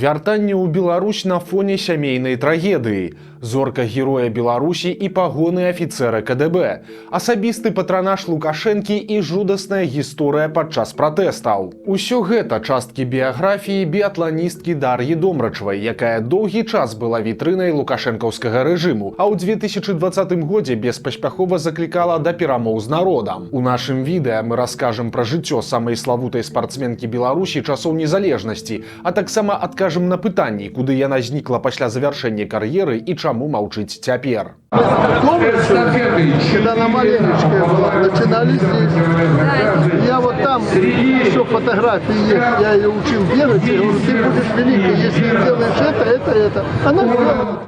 Вяртанне ў Беларусь на фоне сямейнай трагедыі. Зорка героя Беларусі і пагоны афіцэра КДБ. Асабісты патранаж Лукашэнкі і жудасная гісторыя падчас пратэстаў. Усё гэта часткі біяграфіі біятланісткі Дар'і Домрачавай, якая доўгі час была вітрынай лукашэнкаўскага рэжыму, а ў 2020 годзе беспаспяхова заклікала да перамоў з народам. У нашым відэа мы раскажам пра жыццё самай славутай спартсменкі Беларусі часоў незалежнасці, а таксама адкажам на пытанні, куды яна знікла пасля завяршэння кар'еры і чаму маўчыць цяпер. Когда на маленечке начинали здесь. Я вот там еще фотографии есть, я ее учил бегать, и говорю, ты будешь великий, если делаешь это. Она сделала.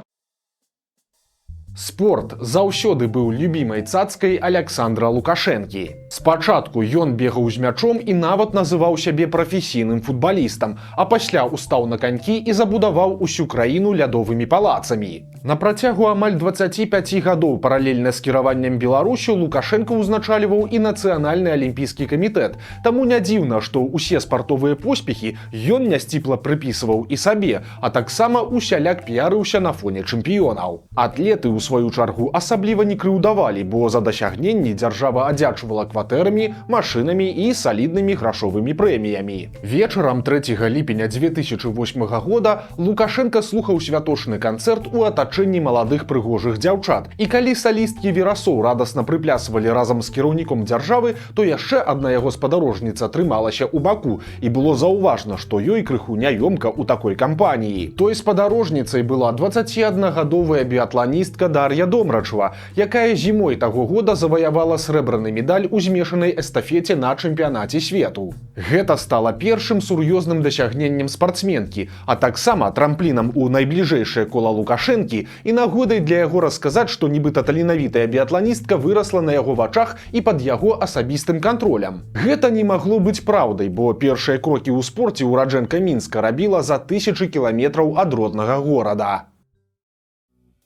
Спорт заўсёды быў любімай цацкай Аляксандра Лукашэнкі. Спачатку ён бегаў з мячом і нават называў сябе прафесійным футбалістам, а пасля устаў на канькі і забудаваў усю краіну лядовымі палацамі. На працягу амаль 25 гадоў паралельна з кіраваннем Беларусю Лукашэнка ўзначальваў і Нацыянальны алімпійскі камітэт. Таму не дзіўна, што ўсе спартовыя поспехі ён нясціпла прыпісваў і сабе, а таксама усяляк піярыўся на фоне чэмпіёнаў. Атлеты у сваю чаргу асабліва не крыўдавалі, бо за дасягненні дзяржава адзячвала кватэрамі, машынамі і саліднымі грашовымі прэміямі. Вечарам 3 ліпеня 2008 года Лукашэнка слухаў святочны канцэрт у атачэнні маладых прыгожых дзяўчат. І калі салісткі верасоў радасна прыплясвалі разам з кіраўніком дзяржавы, то яшчэ адна яго спадарожніца трымалася ў баку, і было заўважна, што ёй крыху няёмка ў такой кампаніі. Той спадарожніцай была 21гадовая біятланістка Дар'я Домрачава, якая зімой таго года заваявала срэбраны медаль у змешанай эстафеце на чэмпіянаце свету. Гэта стала першым сур'ёзным дасягненнем спартсменкі, а таксама трамплінам у найбліжэйшае кола Лукашэнкі і нагодай для яго расказаць, што нібыта таленавітая біятланістка вырасла на яго вачах і пад яго асабістым кантролем. Гэта не магло быць праўдай, бо першыя крокі ў спорце ураджэнка Мінска рабіла за 1000 кіламетраў ад роднага горада.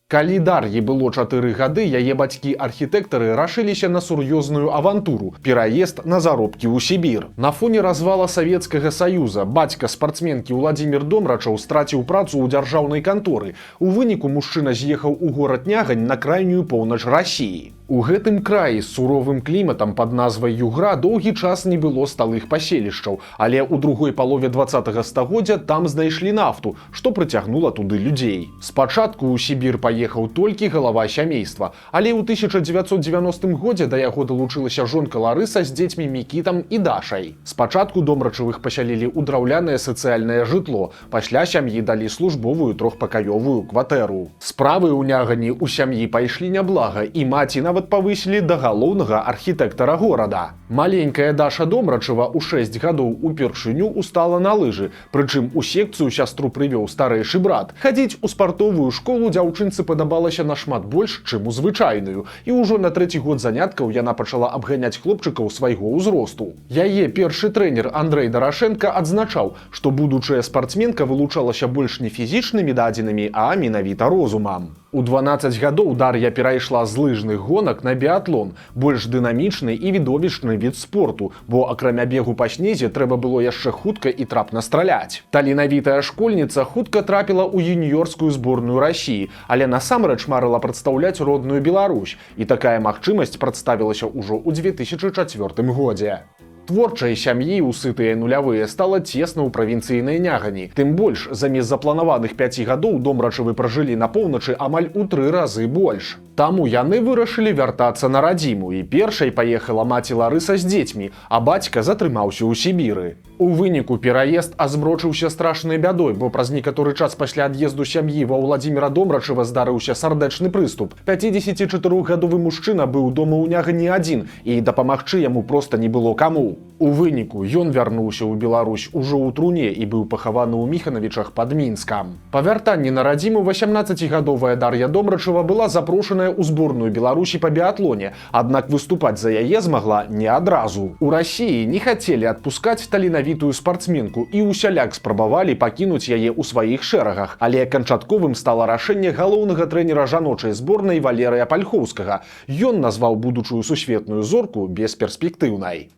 Калі Дар'і было 4 гады, яе бацькі-архітэктары рашыліся на сур'ёзную авантуру – пераезд на заробкі ў Сібір. На фоне развала Савецкага Саюза бацька спартсменкі Уладзімір Домрачаў страціў працу ў дзяржаўнай канторы. У выніку мужчына з'ехаў у горад Нягань на крайнюю поўнач Расіі. У гэтым краі з суровым кліматам пад назвай Югра доўгі час не было сталых паселішчаў, але ў другой палове 20-го стагоддзя там знайшлі нафту, што прыцягнула туды людзей. Спачатку ў Сібір паехаў толькі галава сямейства, але ў 1990 годзе да яго далучылася жонка Ларыса з дзецьмі Мікітам і Дашай. Спачатку Домрачавых пасялілі ў драўлянае сацыяльнае жытло, пасля сям'і далі службовую трохпакаёвую кватэру. Справы ў Нягані ў сям'і пайшлі няблага, і маці нават павысілі да галоўнага архітэктара горада. Маленькая Даша Домрачава ў 6 гадоў упершыню устала на лыжы, прычым у секцыю сястру прывёў старэйшы брат. Хадзіць у спартовую школу дзяўчынцы падабалася нашмат больш, чым у звычайную, і ўжо на 3-й год заняткаў яна пачала абганяць хлопчыкаў свайго ўзросту. Яе першы трэнер Андрэй Дарашэнка адзначаў, што будучая спартсменка вылучалася больш не фізічнымі дадзенымі, а менавіта розумам. У 12 гадоў Дар'я перайшла з лыжных гонак на біятлон, больш дынамічны і відовішчны від спорту, бо акрамя бегу па снезе трэба было яшчэ хутка і трапна страляць. Таленавітая школьніца хутка трапіла ў юніёрскую зборную Расіі, але насамрэч марыла прадстаўляць родную Беларусь, і такая магчымасць прадставілася ўжо ў 2004 годзе. Творчай сям'і ў сытыя нулявыя стала цесна ў правінцыйнай Нягані. Тым больш, замест запланаваных 5 гадоў Домрачавы пражылі на поўначы амаль у 3 разы больш. Таму яны вырашылі вяртацца на радзіму, і першай паехала маці Ларыса з дзецьмі, а бацька затрымаўся ў Сібіры. У выніку пераезд азмрочыўся страшнай бядой, бо праз некаторы час пасля ад'езду сям'і ва Уладзіміра Домрачава здарыўся сардэчны прыступ. 54гадовы мужчына быў дома ў Нягані адзін, і дапамагчы яму проста не было каму. У выніку ён вярнуўся ў Беларусь ужо ў труне і быў пахаваны ў Міханавічах пад Мінскам. Па вяртанні на радзіму 18гадовая Дар'я Домрачава была запрошаная ў зборную Беларусі па біятлоне, аднак выступаць за яе змагла не адразу. У Расіі не хацелі адпускаць таленавітую спартсменку і ўсяляк спрабавалі пакінуць яе ў сваіх шэрагах, але канчатковым стала рашэнне галоўнага трэнера жаночай зборнай Валерыя Пальхоўскага. Ён назваў будучую сусветную зорку бесперспектыўнай.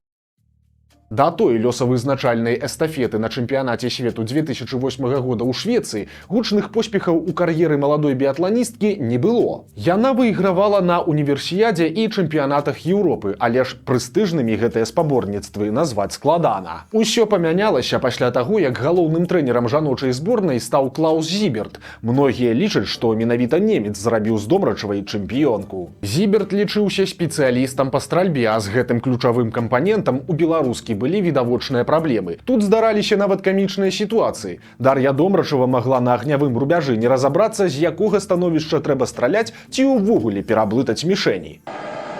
Да той лёсавызначальнай эстафеты на чэмпіянаце свету 2008 года ў Швецыі гучных поспехаў у кар'еры маладой біятланісткі не было. Яна выйгравала на універсіядзе і чэмпіянатах Еўропы, але ж прэстыжнымі гэтыя спаборніцтвы назваць складана. Усё памянялася пасля таго, як галоўным трэнерам жаночай зборнай стаў Клаус Зіберт. Многія лічаць, што менавіта немец зрабіў з Домрачавай чэмпіёнку. Зіберт лічыўся спецыялістам па стральбе, а з гэтым ключавым кампанентам у беларускі былі відавочныя праблемы. Тут здараліся нават камічныя сітуацыі. Дар'я Домрачава магла на агнявым рубяжы не разабрацца, з якога становішча трэба страляць ці ўвогуле пераблытаць мішэні.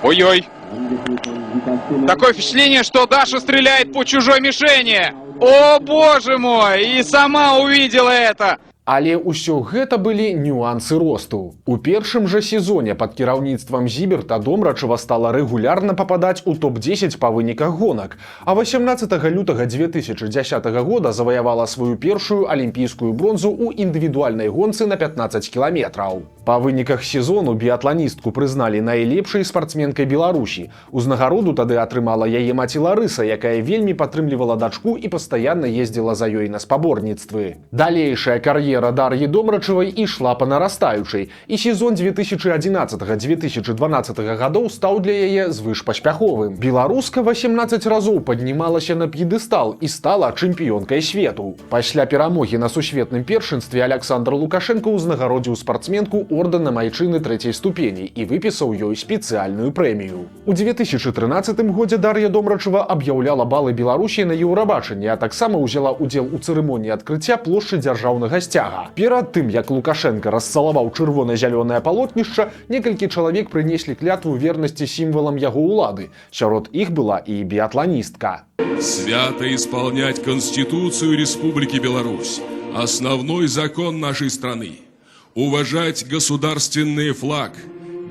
Ой-ой. Такое впечатление, что Даша стреляет по чужой мишени. О, боже мой! И сама увидела это. Але ўсё гэта былі нюансы росту. У першым жа сезоне пад кіраўніцтвам Зіберта Домрачава стала рэгулярна пападаць у топ-10 па выніках гонак, а 18 лютага 2010 года заваявала сваю першую алімпійскую бронзу ў індывідуальнай гонцы на 15 кіламетраў. Па выніках сезону біятланістку прызналі найлепшай спартсменкай Беларусі. Узнагароду тады атрымала яе маці Ларыса, якая вельмі падтрымлівала дачку і пастаянна ездзіла за ёй на спаборніцтвы. Далейшая кар'ера Дар'і Домрачавай ішла па нарастаючай, і сезон 2011-2012 гадоў стаў для яе звышпаспяховым. Беларуска 18 разоў паднімалася на п'едэстал і стала чэмпіёнкай свету. Пасля перамогі на сусветным першынстве Александр Лукашенко ўзнагародзіў спартсменку ордэнам айчыны 3-й ступені і выпісаў ёй спецыяльную прэмію. У 2013 годзе Дар'я Домрачава аб'яўляла балы Беларусі на Еўрабачанні, а таксама ўзяла ўдзел у цырымоніі адкрыцця плошчы дзяржаўнага сцяга. Перад тым, як Лукашенко расцалаваў чырвона-зялёнае палотнішча, некалькі чалавек прынеслі клятву вернасці сімвалам яго ўлады. Сярод іх была і біятланістка. Свято исполнять Конституцию Республики Беларусь, основной закон нашей страны. Уважать государственный флаг,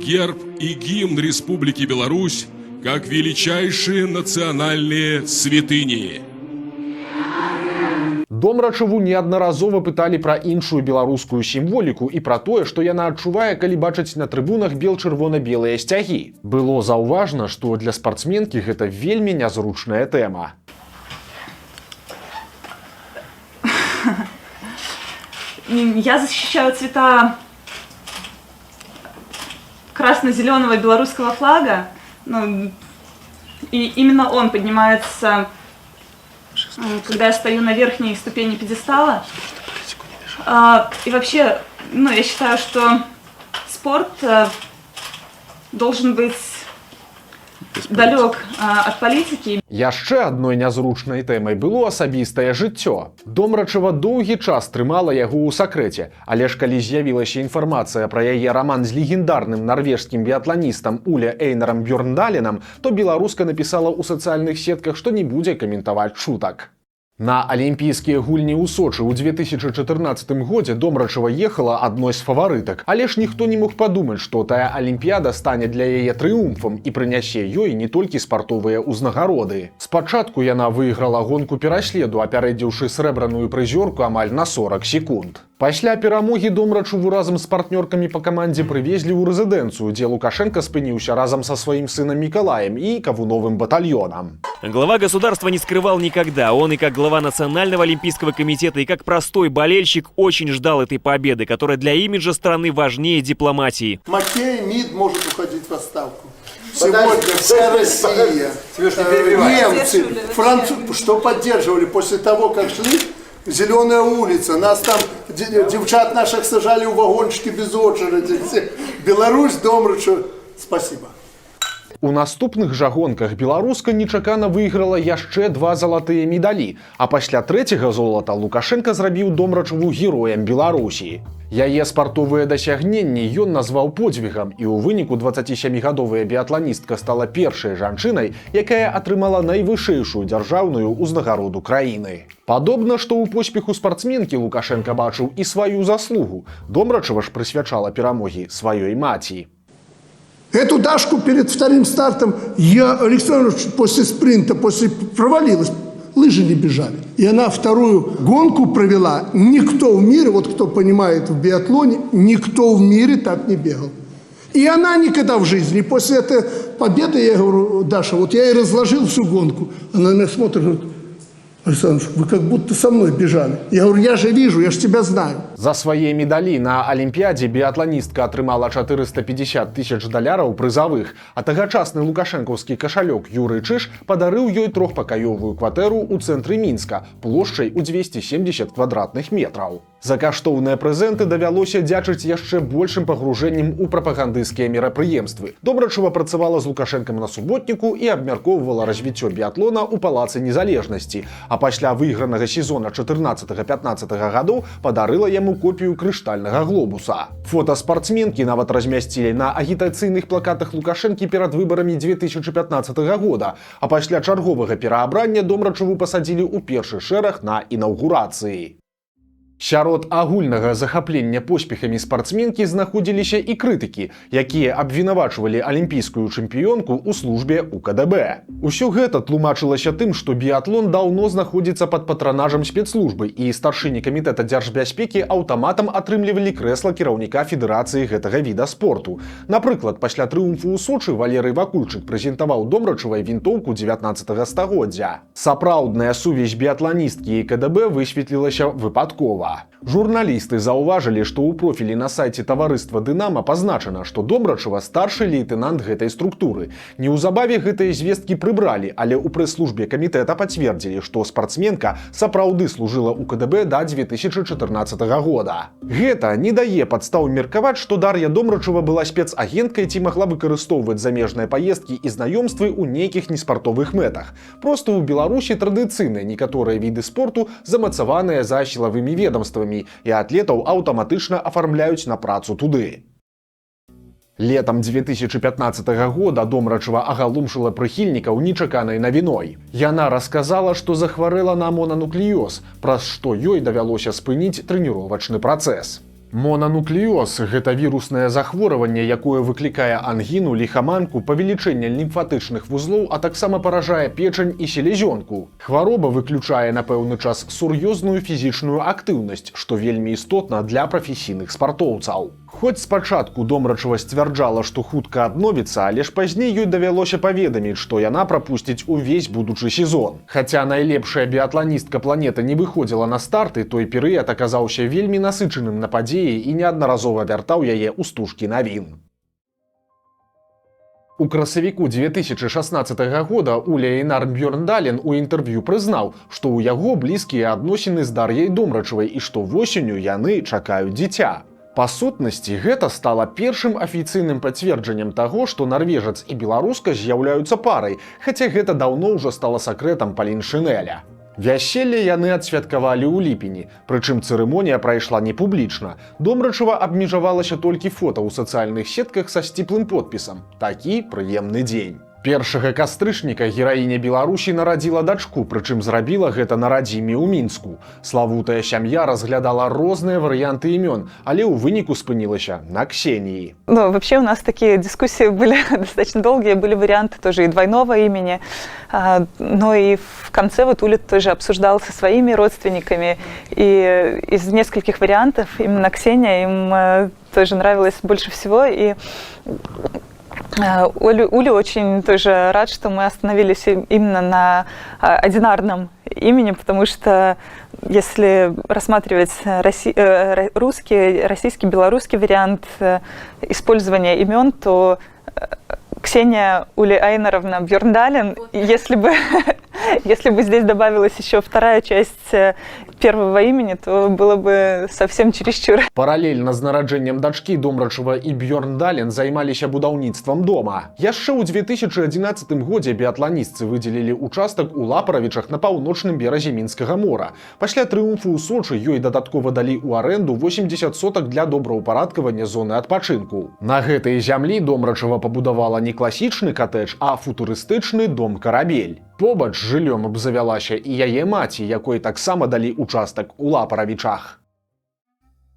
герб и гимн Республики Беларусь как величайшие национальные святыни. Домрачаву неаднаразова пыталі пра іншую беларускую сімволіку і пра тое, што яна адчувае, калі бачыць на трыбунах бел-чырвона-белыя сцягі. Было заўважна, што для спартсменкі гэта вельмі нязручная тэма. Я защищаю цвета красно-зеленого белорусского флага, и именно он поднимается, когда я стою на верхней ступени пьедестала. И вообще, я считаю, что спорт должен быть далёк ад палітыкі. Яшчэ адной нязручнай тэмай было асабістае жыццё. Домрачава доўгі час трымала яго ў сакрэце, але ж калі з'явілася інфармацыя пра яе раман з легендарным нарвежскім біятланістам Уля Эйнарам Бёрндаленам, то беларуска напісала ў сацыяльных сетках, што не будзе каментаваць чутак. На алімпійскія гульні ў Сочы ў 2014 годзе Домрачава ехала адной з фаварытак, але ж ніхто не мог падумаць, што тая алімпіяда стане для яе трыумфам і прынясе ёй не толькі спартовыя ўзнагароды. Спачатку яна выйграла гонку пераследу, апярэдзіўшы срэбраную прызёрку амаль на 40 секунд. Пасля перамогі Домрачаву разам з партнёркамі па камандзе прывезлі ў рэзідэнцыю, дзе Лукашенко спыніўся разам са сваім сынам Мікалаем і кавуновым батальёнам. Глава государства не скрывал никогда. Он и как глава Национального олимпийского комитета, и как простой болельщик очень ждал этой победы, которая для имиджа страны важнее дипломатии. Макей, МИД может уходить в отставку. Сегодня вся Россия, немцы, французы, что поддерживали после того, как шли Зеленая улица, нас там девчат наших сажали в вагончики без очереди. Беларусь, Домрачава, спасибо. У наступных жа гонках беларуска нечакана выйграла яшчэ 2 залатыя медалі, а пасля 3-го золата Лукашенко зрабіў Домрачаву героем Беларусі. Яе спартовыя дасягненні ён назваў подзвігам, і ў выніку 27-гадовая біятланістка стала першай жанчынай, якая атрымала найвышэйшую дзяржаўную ўзнагароду краіны. Падобна, што ў поспеху спартсменкі Лукашенко бачыў і сваю заслугу. Домрачава ж прысвячала перамогі сваёй маці. Эту Дашку перед вторым стартом Александр после спринта, провалилась, лыжи не бежали. И она вторую гонку провела. Никто в мире, вот кто понимает в биатлоне, никто в мире так не бегал. И она никогда в жизни, после этой победы, я говорю, Даша, вот я ей разложил всю гонку. Она на меня смотрит, говорит: Александр, вы как будто со мной бежали. Я говорю, я же вижу, я же тебя знаю. За свае медалі на Алімпіядзе біятланістка атрымала 450 тысяч даляраў прызавых, а тагачасны лукашэнкаўскі кашалёк Юрый Чыш падарыў ёй трохпакаёвую кватэру ў цэнтры Мінска плошчай у 270 квадратных метраў. За каштоўныя прэзенты давялося дзячыць яшчэ большым пагружэннем у прапагандысцкія мерапрыемствы. Добрачува працавала з Лукашэнкам на суботніку і абмяркоўвала развіццё біятлона ў Палацы Незалежнасці, а пасля выйгранага сезона 14-15 гадоў падарыла яму копію крыштальнага глобуса. Фота спартсменкі нават размясцілі на агітацыйных плакатах Лукашэнкі перад выбарамі 2015 года, а пасля чарговага пераабрання Домрачаву пасадзілі ў першы шэраг на інаўгурацыі. Сярод агульнага захаплення поспехамі спартсменкі знаходзіліся і крытыкі, якія абвінавачвалі алімпійскую чэмпіёнку ў службе УКДБ. Усё гэта тлумачылася тым, што біятлон даўно знаходзіцца пад патранажам спецслужбы, і старшыні камітэта дзяржбяспекі аўтаматам атрымлівалі крэсла кіраўніка федэрацыі гэтага віда спорту. Напрыклад, пасля трыумфу ў Сочы Валерый Вакульчык прэзентаваў Домрачавай вінтоўку 19 стагоддзя. Сапраўдная сувязь біятланісткі і КДБ высветлілася выпадкова. Журналісты заўважылі, што ў профілі на сайце таварыства «Дынама» пазначана, што Домрачава старшы лейтэнант гэтай структуры. Неўзабаве гэтыя звесткі прыбралі, але ў прэс-службе камітэта пацвердзілі, што спартсменка сапраўды служыла ў КДБ да 2014 года. Гэта не дае падстаў меркаваць, што Дар'я Домрачава была спецагенткай ці магла выкарыстоўваць замежныя паездкі і знаёмствы ў нейкіх неспартовых мэтах. Проста ў Беларусі традыцыйныя некаторыя віды спорту замацаваныя за сілавымі ведомствамі, і атлетаў аўтаматычна афармляюць на працу туды. Летам 2015 года Домрачава агалумшыла прыхільнікаў нечаканай навіной. Яна расказала, што захварэла на монануклеоз, праз што ёй давялося спыніць трэніровачны працэс. Монануклеоз – гэта віруснае захворванне, якое выклікае ангіну, ліхаманку, павелічэнне лімфатычных вузлоў, а таксама паражае печань і селезёнку. Хвароба выключае на пэўны час сур'ёзную фізічную актыўнасць, што вельмі істотна для прафесійных спартоўцаў. Хоць спачатку Домрачава сцвярджала, што хутка адновіцца, але ж пазней ёй давялося паведаміць, што яна прапусціць увесь будучы сезон. Хаця найлепшая біятланістка планеты не выходзіла на старты, той перыяд аказаўся вельмі насычаным на падзеі і неаднаразова вяртаў яе ў стужкі навін. У красавіку 2016 года Уля Эйнар Бьёрндален у інтэрв'ю прызнаў, што ў яго блізкія адносіны з Дар'яй Домрачавай і што восенню яны чакаюць дзіця. Па сутнасці, гэта стала першым афіцыйным пацверджаннем таго, што нарвежац і беларуска з'яўляюцца парай, хаця гэта даўно ўжо стала сакрэтам Паліншынэля. Вяселле яны адсвяткавалі ў ліпені, прычым цырымонія прайшла не публічна. Домрачава абмежавалася толькі фота ў сацыяльных сетках са сціплым подпісам «Такі прыемны дзень». 1 кастрычніка гераіня Беларусі нарадзіла дачку, прычым зрабіла гэта на радзіме ў Мінску. Славутая сям'я разглядала розныя варыянты імён, але ў выніку спынілася на Ксении. Ну, вообще у нас такие дискуссии были достаточно долгие, были варианты тоже и двойного имени, но и в конце вот Уля тоже обсуждал со своими родственниками, и из нескольких вариантов именно Ксения им тоже нравилось больше всего, и Уля очень тоже рад, что мы остановились именно на одинарном имени, потому что если рассматривать русский, российский, белорусский вариант использования имен, то Ксения Уля Айнаровна Бьёрндален, если бы здесь добавилась еще вторая часть первого имени, то было бы совсем чересчур. Паралельна з нараджэннем дачкі Домрачава і Бьёрндален займаліся будаўніцтвам дома. Яшчэ ў 2011 годзе біятланістцы выдзелілі участак у Лапаравічах на паўночным беразе Мінскага мора. Пасля трыумфу ў Сочы ёй дадаткова далі ў арэнду 80 сотак для добраўпарадкавання зоны адпачынку. На гэтай зямлі Домрачава пабудавала не класічны катэдж, а футурыстычны дом-карабель. Побач з жыллём абзавялася і яе маці, якой таксама далі участак у Лапаравічах.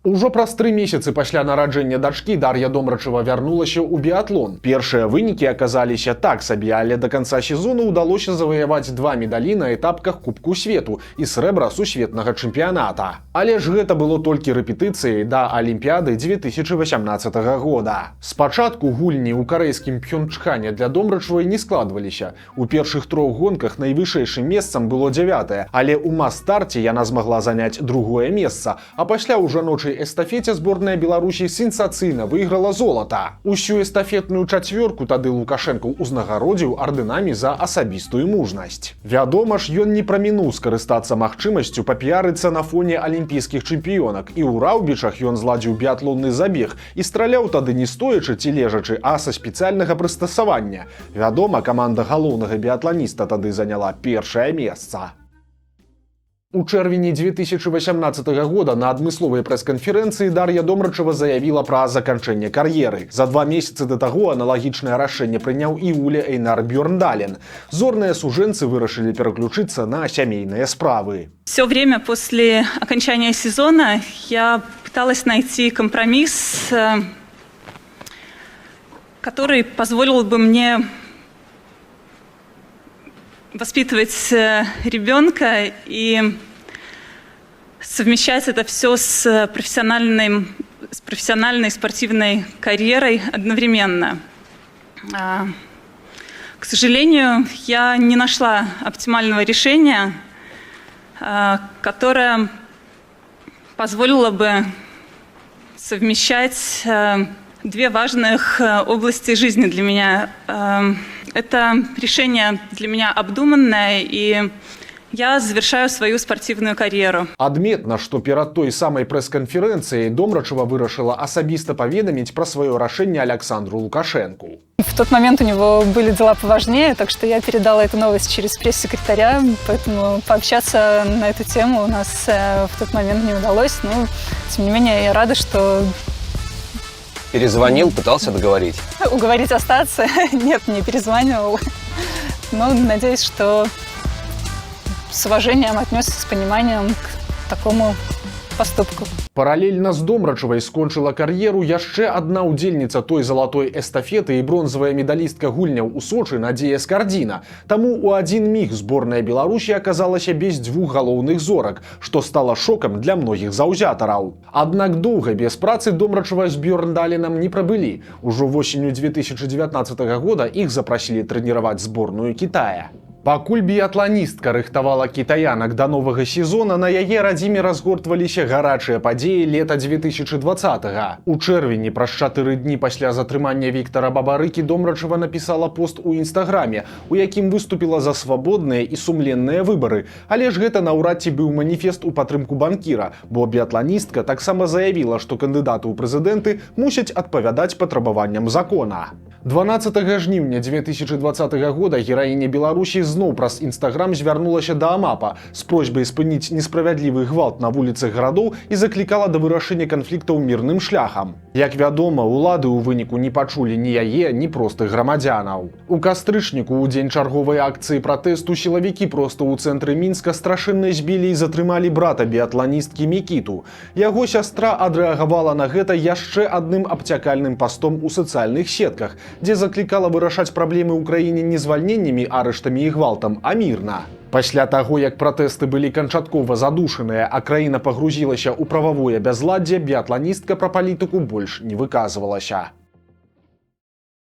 Ужо праз 3 месяцы пасля нараджэння дачкі Дар'я Домрачева вярнулася ў біятлон. Першыя вынікі аказаліся так сабе, але да канца сезону ўдалося заваяваць 2 медалі на этапках Кубку свету і срэбра сусветнага чэмпіяната. Але ж гэта было толькі рэпетыцыяй да Алімпіяды 2018 года. Спачатку гульні ў карэйскім Пхёнчхане для Домрачевай не складваліся. У першых 3 гонках найвышэйшым месцам было 9-е, але ў мас-старце яна змагла заняць 2-е месца, а пасля ў жаночай эстафеце зборная Беларусі сенсацыйна выйграла золата. Усю эстафетную чацвёрку тады Лукашенко узнагародзіў ардынамі за асабістую мужнасць. Вядома ж, ён не прамінуў скарыстацца магчымасцю папіярыцца на фоне алімпійскіх чэмпіёнак, і ў Раўбічах ён зладзіў біятлонны забег і страляў тады не стоячы ці лежачы, а са спецыяльнага прыстасавання. Вядома, каманда галоўнага біятланіста тады заняла першае месца. У чэрвені 2018 года на адмысловай прэс-канферэнцыі Дар'я Домрачева заявіла пра заканчэнне кар'еры. За 2 месяцы да таго аналагічнае рашэнне прыняў і Уля Эйнар Бьорндален. Зорныя сужэнцы вырашылі пераключыцца на сямейныя справы. Все время после окончания сезона я пыталась найти компромисс, который позволил бы мне воспитывать ребенка и совмещать это все с профессиональной спортивной карьерой одновременно. К сожалению, я не нашла оптимального решения, которое позволило бы совмещать 2 важных области жизни для меня. Это решение для меня обдуманное, и я завершаю свою спортивную карьеру. Адметна, што перад той самай прэс-канферэнцыяй Домрачева вырашыла асабіста паведаміць пра сваё рашэнне Александру Лукашенку. В тот момент у него были дела поважнее, так что я передала эту новость через пресс-секретаря, поэтому пообщаться на эту тему у нас в тот момент не удалось. Но, тем не менее, я рада, что... Перезвонил, пытался договорить? Уговорить остаться? Нет, не перезванивал. Но надеюсь, что с уважением отнесся, с пониманием к такому поступку. Паралельна з Домрачевай скончыла кар'еру яшчэ адна ўдзельніца той залатой эстафеты і бронзавая медалістка гульняў у Сочы Надзея Скардзіна. Таму ў адзін міг зборная Беларусі аказалася без 2 галоўных зорак, што стала шокам для многіх заўзятараў. Аднак доўга без працы Домрачева з Бьорндаленам не прабылі. Ужо восенню 2019 года іх запрасілі трэніраваць зборную Кітая. Пакуль біятланістка рыхтавала кітаянак да новага сезона, на яе радзіме разгортваліся гарачыя падзеі лета 2020-га. У чэрвені, праз 4 дні пасля затрымання Віктара Бабарыкі, Домрачева напісала пост у інстаграме, у якім выступіла за свабодныя і сумленныя выбары. Але ж гэта наўрад ці быў маніфест у падтрымку банкіра, бо біятланістка таксама заявіла, што кандыдаты ў прэзідэнты мусяць адпавядаць патрабаванням закона. 12 жніўня 2020 года гераіня Беларусі зноў праз Інстаграм звярнулася да АМАПа з просьбай спыніць несправядлівы гвалт на вуліцах гарадоў і заклікала да вырашэння канфліктаў мірным шляхам. Як вядома, улады ў выніку не пачулі ні яе, ні простых грамадзянаў. У кастрычніку ў дзень чарговай акцыі пратэсту сілавікі проста ў цэнтры Мінска страшэнна збілі і затрымалі брата біятланісткі Мікіту. Яго сястра адрэагавала на гэта яшчэ адным абцякальным пастом у сацыяльных сетках, дзе заклікала вырашаць праблемы ў краіне не звальненнямі, арыштамі і гвалтам, а мірна. Пасля таго, як пратэсты былі канчаткова задушаныя, а краіна пагрузілася ў прававое бязладдзе, біятланістка пра палітыку больш не выказвалася.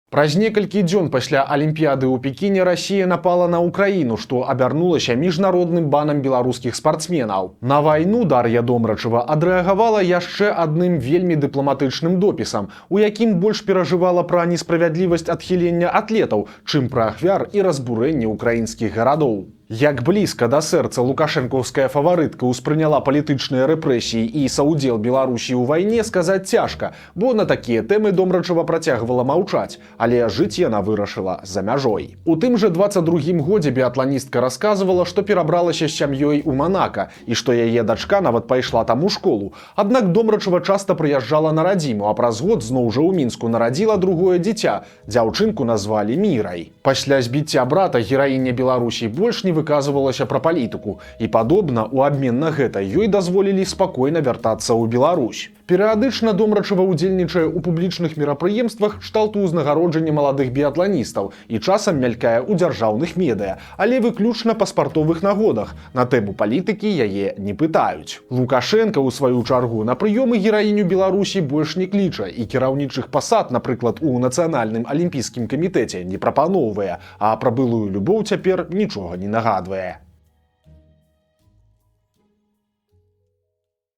Праз некалькі дзён пасля Алімпіяды ў Пекіне Расія напала на Украіну, што абярнулася міжнародным банам беларускіх спартсменаў. На вайну Дар'я Домрачева адрэагавала яшчэ адным вельмі дыпламатычным допісам, у якім больш перажывала пра несправядлівасць адхілення атлетаў, чым пра ахвяр і разбурэнне украінскіх гарадоў. Як блізка да сэрца лукашэнкаўская фаварытка ўспрыняла палітычныя рэпрэсіі і саўдзел Беларусі ў вайне, сказаць цяжка, бо на такія тэмы Домрачева працягвала маўчаць, але жыць яна вырашыла за мяжой. У тым жа 22-м годзе біятланістка расказвала, што перабралася з сям'ёй у Манака і што яе дачка нават пайшла там у школу. Аднак Домрачева часта прыязджала на радзіму, а праз год зноў жа ў Мінску нарадзіла другое дзіця. Дзяўчынку назвалі Мірай. Пасля збіцця брата гераіня Беларусі больш не выказвалася пра палітыку, і падобна, у абмен на гэта ёй дазволілі спакойна вяртацца ў Беларусь. Перыядычна Домрачева ўдзельнічае ў публічных мерапрыемствах кшталту ўзнагароджання маладых біятланістаў і часам мялькае ў дзяржаўных медыа, але выключна па спартовых нагодах. На тэму палітыкі яе не пытаюць. Лукашенко, у сваю чаргу, на прыёмы гераіню Беларусі больш не кліча і кіраўнічых пасад, напрыклад, у Нацыянальным алімпійскім камітэце не прапаноўвае, а пра былую любоў цяпер нічога не нагадвае.